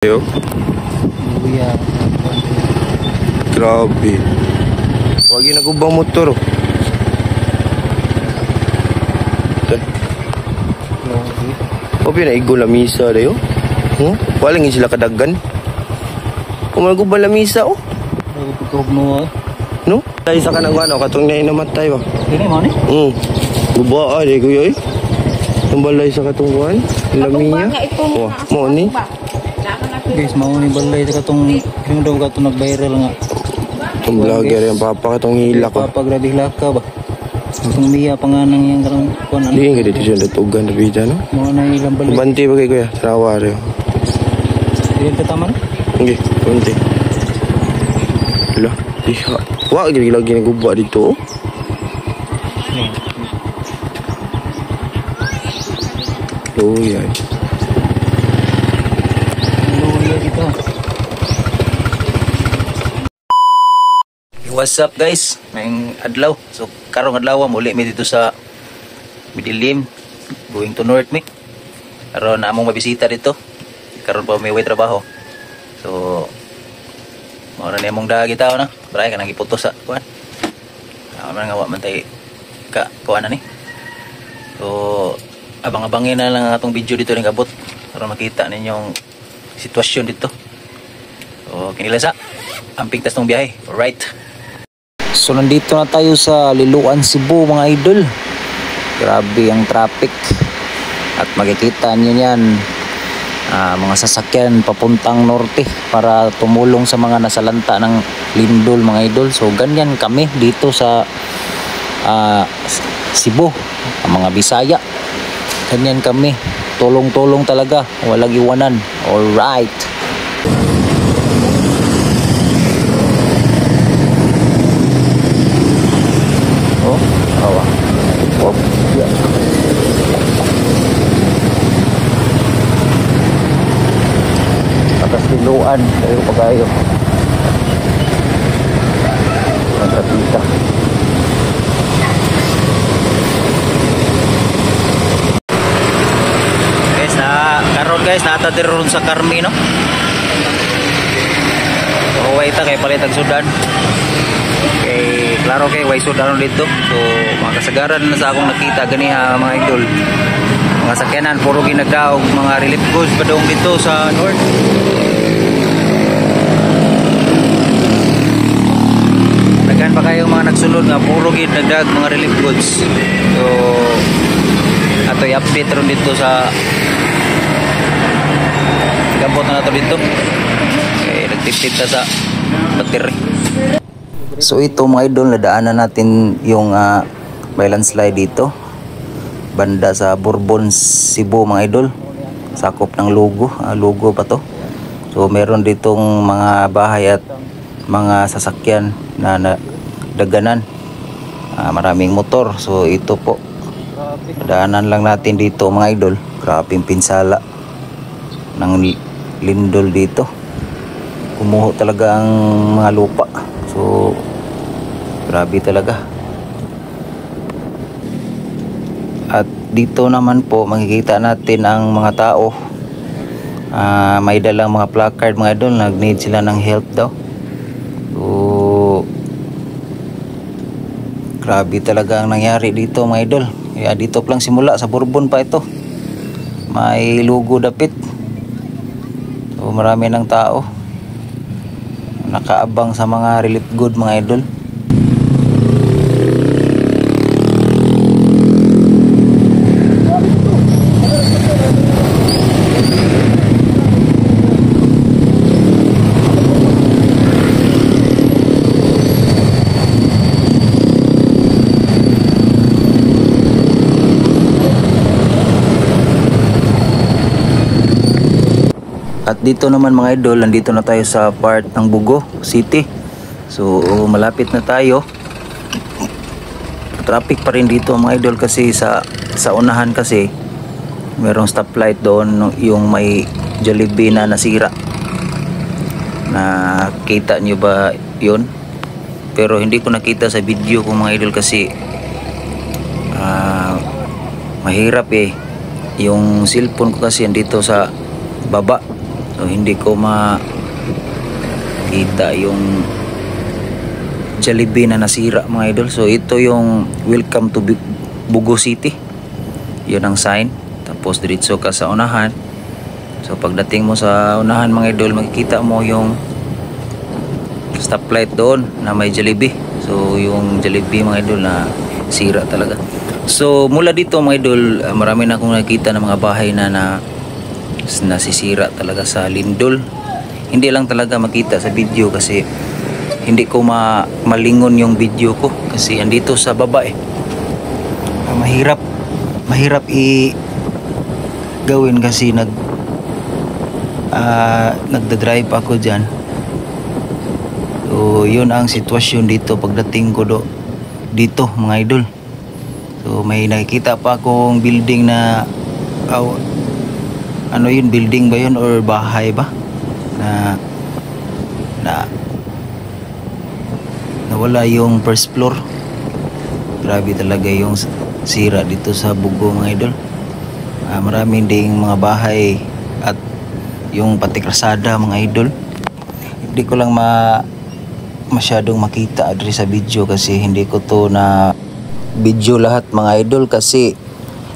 Yo, Kuya, grabe. Wag na kubang motor. Opi na igol lamisa dayo. Walang sila kadaggan. Kumago ba lamisa oh? pagkahog mo No? Tay sa kanang ano katong nay namatay ba? Dili mo ni? Bubaa di kuya eh. Tumbalay sa katong kuan. Lamia. Oh, mo ni. Guys, mau ni balay sa katong yung daw kato nag-viral nga. Itong vlogger yung papa katong hila ko. Papa grabe laka ba? Itong Mia panganang yung karang kuan ano. Hindi ka dito siya natugan na bida no? Mo na ilang balay. Banti ba kay kuya? Trawari. Dili ka taman? Okay, konti. Lah, iha. Wag lagi nagubba dito. Oh, yeah. What's up guys? Ngayong adlaw. So karong adlaw muli mi dito sa Midilim, going to north mi. Karon among mabisita dito. Karon pa may way trabaho. So mao na among dagi tao na. Bray ka nang iputos sa kuan. Man nga wa man tay ka kuan na ni. So abang-abangin na lang atong video dito ning abot para makita ninyong sitwasyon dito. So kinilasa amping tas tong biyahe. Alright. So nandito na tayo sa Liloan, Cebu mga idol. Grabe ang traffic. At makikita nyo yan mga sasakyan papuntang norte para tumulong sa mga nasalanta ng lindol mga idol. So ganyan kami dito sa Cebu, ang mga Bisaya. Ganyan kami, tulong-tulong talaga, walang iwanan. Alright. Atas Liloan, tayo pagayo. Ang kapita. Guys, karon guys, natatir ron sa Carmi, no? So, way ta kay palitag sudan. Kay klaro kay way sudan dito. So, mga kasagaran na sa akong nakita ganiha mga idol. Mga sakyanan puro ginagdaog mga relief goods padung dito sa north. Dagan pa kayo mga nagsulod nga puro ginagdag mga relief goods. So ato i-update ron dito sa gabot na nato dito. Okay, nagtip-tip ta sa battery. So ito mga idol, nadaanan natin yung may landslide dito banda sa Bourbon, Cebu mga idol, sakop ng Lugo, Lugo pa to. So meron ditong mga bahay at mga sasakyan na daganan, maraming motor. So ito po, daanan lang natin dito mga idol. Grabing pinsala ng lindol dito, kumuho talaga ang mga lupa. So grabe talaga. At dito naman po makikita natin ang mga tao, may dalang mga placard mga idol, nag-need sila ng help daw. So grabe talaga ang nangyari dito mga idol. Kaya dito lang simula, sa Bourbon pa ito, may Lugo dapit. So marami ng tao nakaabang sa mga relief good mga idol. At dito naman mga idol, nandito na tayo sa part ng Bugo City. So malapit na tayo. Traffic pa rin dito mga idol kasi sa unahan kasi merong stoplight doon, yung may Jollibee na nasira. Nakita nyo ba yun? Pero hindi ko nakita sa video ko mga idol kasi mahirap yung cellphone ko kasi andito sa baba. So hindi ko makita yung Jollibee na nasira mga idol. So ito yung welcome to Bugo City. Yun ang sign. Tapos diretso ka sa unahan. So pagdating mo sa unahan mga idol, makikita mo yung stoplight doon na may Jollibee. So yung Jollibee mga idol na sira talaga. So mula dito mga idol, marami na akong nakita ng mga bahay na nasisira talaga sa lindol. Hindi lang talaga makita sa video kasi hindi ko malingon yung video ko kasi andito sa baba eh. Mahirap gawin kasi nagda-drive ako dyan. So yun ang sitwasyon dito pagdating ko dito mga idol. So may nakikita pa akong building na ano yun, building ba yun or bahay ba na nawala yung first floor. Grabe talaga yung sira dito sa Bugo mga idol. Maraming ding mga bahay at yung pati kalsada mga idol. Hindi ko lang masyadong makita adri sa video kasi hindi ko to na video lahat mga idol kasi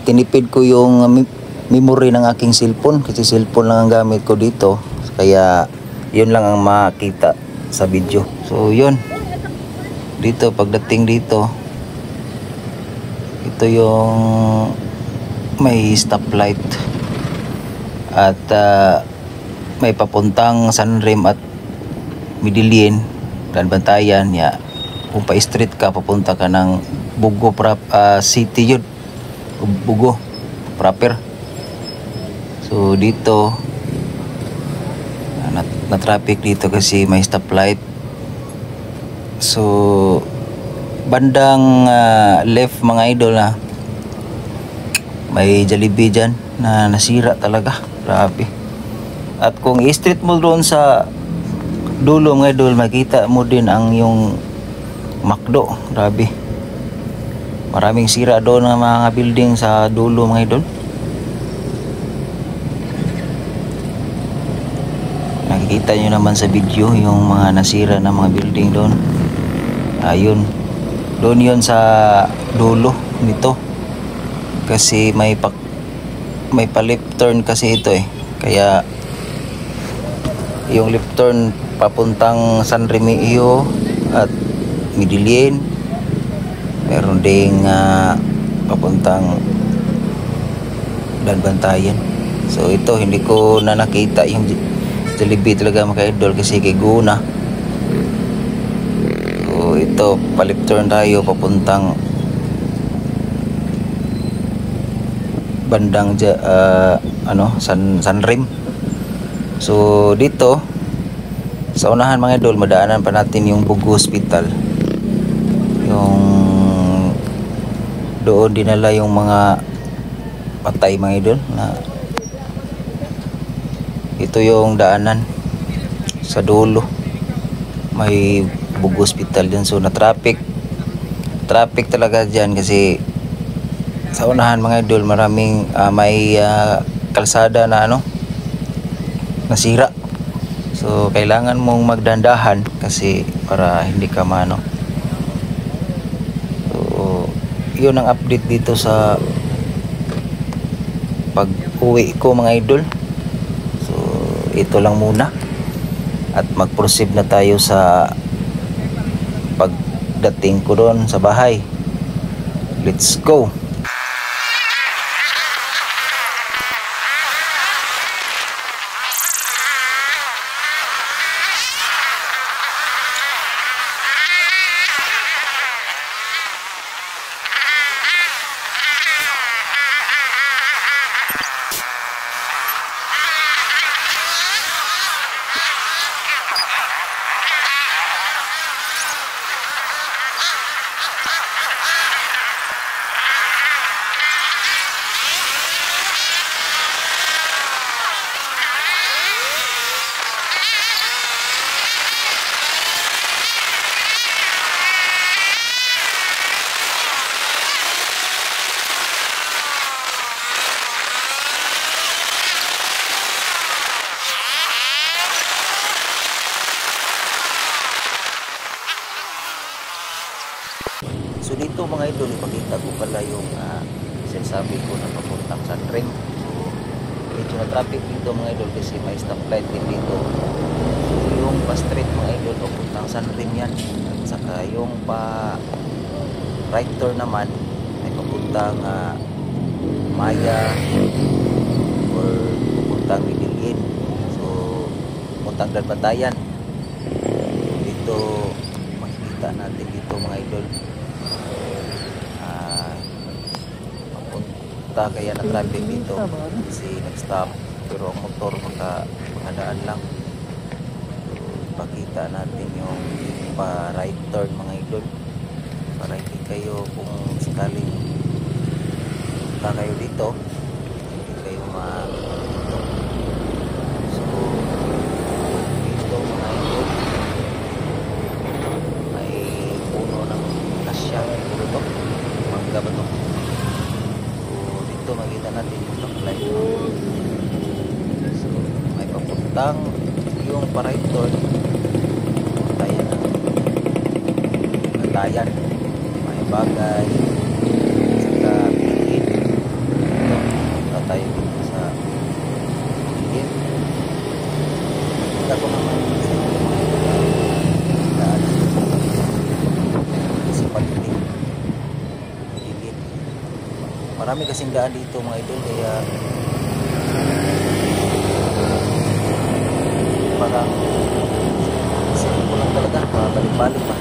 tinipid ko yung memory ng aking cellphone kasi cellphone lang ang gamit ko dito, kaya yun lang ang makita sa video. So yun, dito pagdating dito, ito yung may stoplight at may papuntang Sanrim at Midilin dan Bantayan ya. Kung pa street ka papunta ka ng Bugo City yun, Bugo proper. So dito na traffic dito kasi may stoplight. So bandang left mga idol na may Jollibee dyan na nasira talaga. Grabe. At kung i-street mo doon sa dulo mga idol, makita mo din ang yung McDo. Grabe. Maraming sira doon ng mga building sa dulo mga idol. Nakikita nyo naman sa video yung mga nasira na mga building doon. Ayun. Doon yun sa dulo nito. Kasi may pa-left turn kasi ito eh. Kaya yung left turn papuntang San Remigio at Midilin, meron ding papuntang Bantayan. So ito hindi ko na nakita yung Jollibee talaga mga idol kasi kay Guna. So ito pa-left turn tayo papuntang bandang Sanrim. So dito sa unahan mga idol, madaanan pa natin yung Bugo Hospital. Yung doon dinala yung mga patay mga idol na ito yung daanan sa dulo. May Bugo Hospital dyan. So na traffic talaga dyan kasi sa unahan mga idol maraming may kalsada na nasira. So kailangan mong magdandahan kasi para hindi ka So yun ang update dito sa pag-uwi ko mga idol. So ito lang muna at mag-proceed na tayo sa pagdating ko doon sa bahay. Let's go. mga idol, ipakita ko pala yung sinasabi ko na papuntang Sunring. So medyo na traffic dito mga idol kasi may stoplight din dito. So yung pa street mga idol papuntang Sunring yan, at saka yung pa right turn naman ay papuntang Maya or papuntang Midilin. So papuntang Dalbatayan. Dito makikita natin dito mga idol papunta, kaya na traffic dito kasi nag-stop, pero ang motor makadaan lang. So ipakita natin yung pa right turn mga idol para hindi kayo, kung sakaling punta kayo dito, hindi kayo dito. So dito mga idol may puno ng kasya, puro to mangga ba to. So dito makita natin yung stoplight. So may papuntang yung pa right turn tayo ng Natayan, may bagay saka Pilipin. Ito punta tayo dito sa Pilipin. Kita ko naman sa daan kasi Pilipin. Marami kasing daan dito mga idol, kaya parang kasi kulang talaga, balik-balik pa.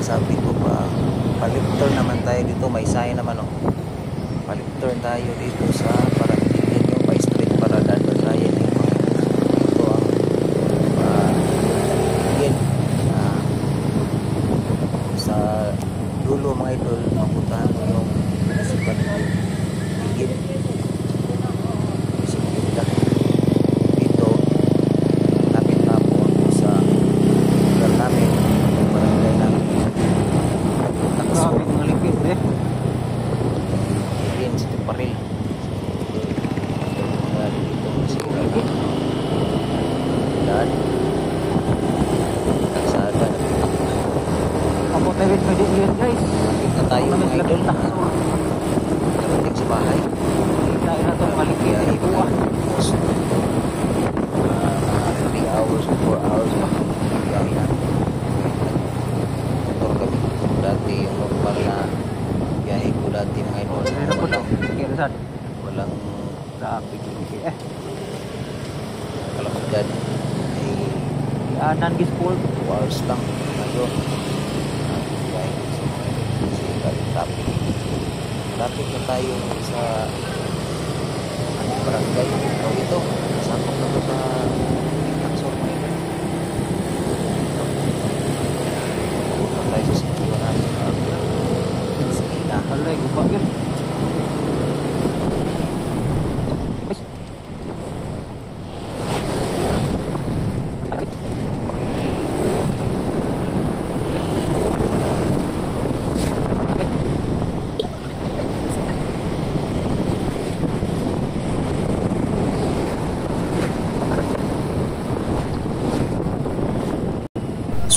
Sabi ko pa, palip-turn naman tayo dito, may sign naman palip-turn tayo dito sa para hindi yung by street para Dalbatayan yung mga dito ang yun sa dulo mga idol, mapuntahan mo yung nasipan higit sigurita dito lapit na po sa lugar namin, yung barangay namin. Mga lipid Yan si Tuparil. Dito si dan kalsada. Ako tawid mo din yun guys. Kita tayo mga idol. Karating sa bahay. Tayo na itong maligyan. Kaya iba 3 hours, 4 hours pa. Kaya na motor kami. Dati yung normal na biyahe ko dati mga idol. Walang traffic. kalau dyan ay non-gisport 2 hours lang. Ngayon biyahe ko sa mga idol kasi galing traffic. Traffic na tayo sa barangay. Ito, sakop na ito sa Taksor mga idol. Punta tayo sa sitwaan natin. Sige na. Alay, gupa yun.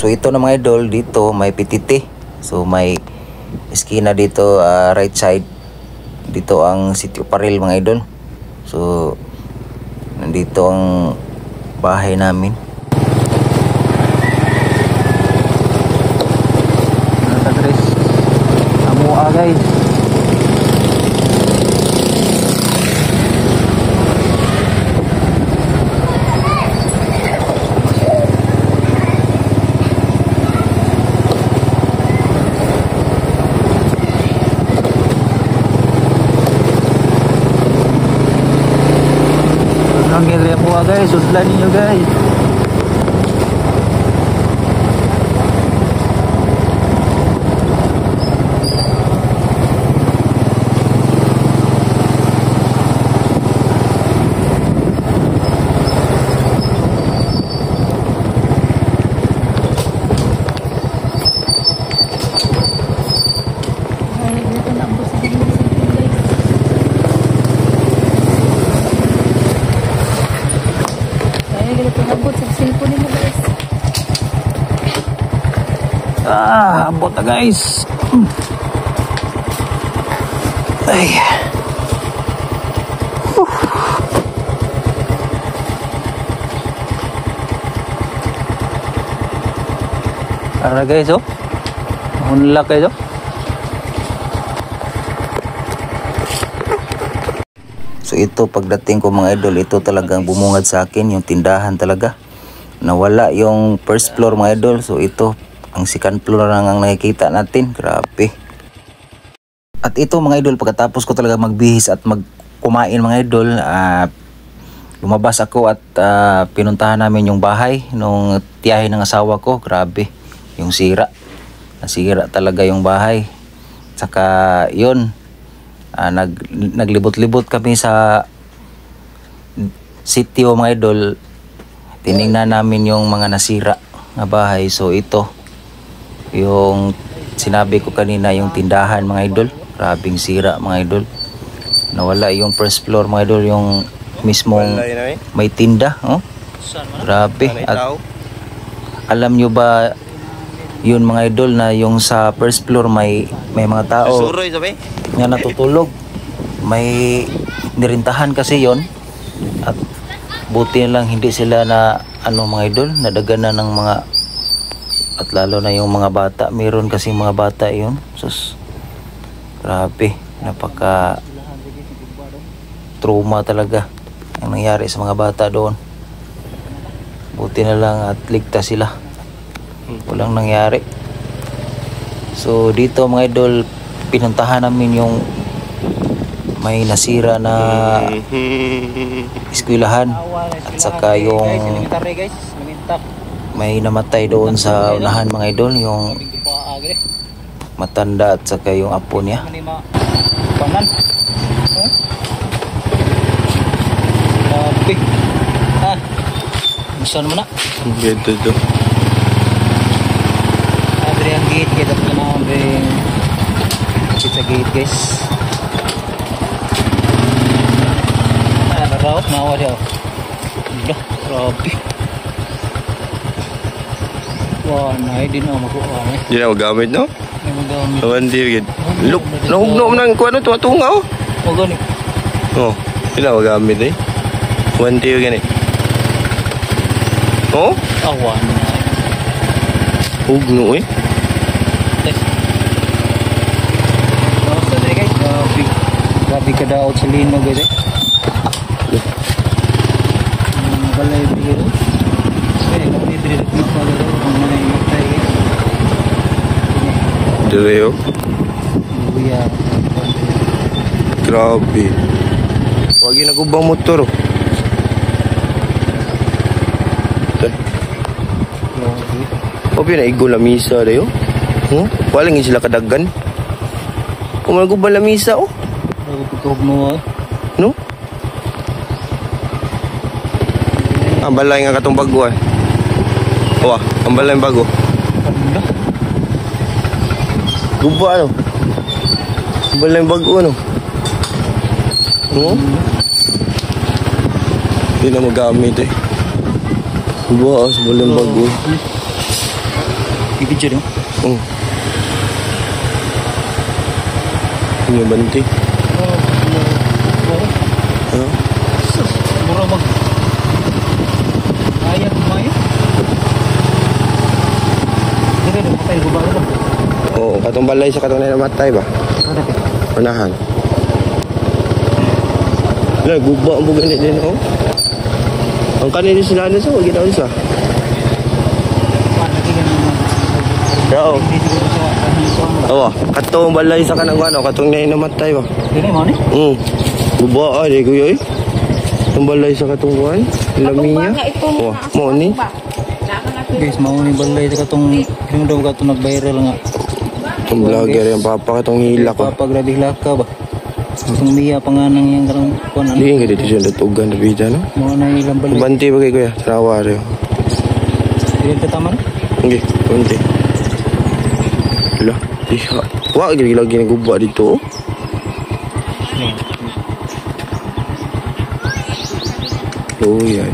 So ito na mga idol, dito may PTT. So may eskina dito, right side. Dito ang Sitio Paril mga idol. So nandito ang bahay namin. Address Amua guys. Ang area po guys, udlan niyo guys. Abot na guys. Ay. Para guys, oh. Unlock guys, oh. So ito pagdating ko mga idol, ito talagang bumungad sa akin yung tindahan talaga. Nawala yung first floor mga idol. So ito ang second floor lang ang nakikita natin. Grabe. At ito mga idol, pagkatapos ko talaga magbihis at magkumain mga idol, lumabas ako at pinuntahan namin yung bahay nung tiyahin ng asawa ko. Grabe, yung sira. Nasira talaga yung bahay. Saka yun, naglibot-libot kami sa sitio mga idol. Tiningnan namin yung mga nasira na bahay. So ito yung sinabi ko kanina, yung tindahan mga idol. Grabing sira mga idol. Nawala yung first floor mga idol, yung mismong may tinda, oh. Grabe. At alam nyo ba yun mga idol, na yung sa first floor may mga tao nga natutulog. May nirintahan kasi yon. At buti lang hindi sila na mga idol, nadaganan ng mga, at lalo na yung mga bata. Meron kasi mga bata yun. Sus, grabe, napaka trauma talaga ang nangyari sa mga bata doon. Buti na lang at ligtas sila, walang nangyari. So dito mga idol, pinuntahan namin yung may nasira na eskwelahan, at saka yung may namatay doon sa unahan mga idol, yung matanda at saka yung apo niya. Saan mo na? Gito to. Abre ang gate, kita po na sa gate guys. Naraot, nawa siya. Grabe. Wah, naay din ako makuha. Di na magamit, no? Hindi magamit. Hindi yun. Look, nahugno mo ng kuha no, tuwa-tunga, oh. O gani. Oh, di na magamit, eh. Hindi yun gani. Oh? Awan na. Hugno, eh. Grabe ka daw sa lino guys, eh. Balay dito. Kaya kami dito pala daw ang mga imatay. Dire, oh. Buya. Grabe. Wagi na kubang motor, oh. O pinaigo lamisa dayo. Walang sila kadaggan. Kumago ba lamisa, oh? No? Ang balay nga katong bago, eh. Wah, ang balay bago. Guba, ano? Ang balay bago, ano? Hindi na magamit, eh. Guba, sa balay bago. Ibidyo no? Ini banti. Mura mag ayat mayo. Dili na patay guba na. Oh, katong balay sa katong namatay ba? Manahan. Lah guba ang bugan din, oh. Ang kanin sila na sa wag ginaw isa. Oo. Oo, katong balay sa kanang ano, katong namatay ba? Dili mo ni? Guba ay kuya eh. Katong balay sa katong kuan, lamiya. Oh, mo ni. Guys, mau ni balay sa katong yung daw katong nag-viral nga. Ang vlogger yung papa katong hila ko. Papa grabe laka ba? Katong miya panganang yang karang kuan. Di nga dito siya datugan na bida no. Mo na ilang balay. Banti ba kay kuya? Trawa rin. Dili ta taman? Okay, banti. Lah, iha. Wah, lagi naguba dito. Oh, yeah.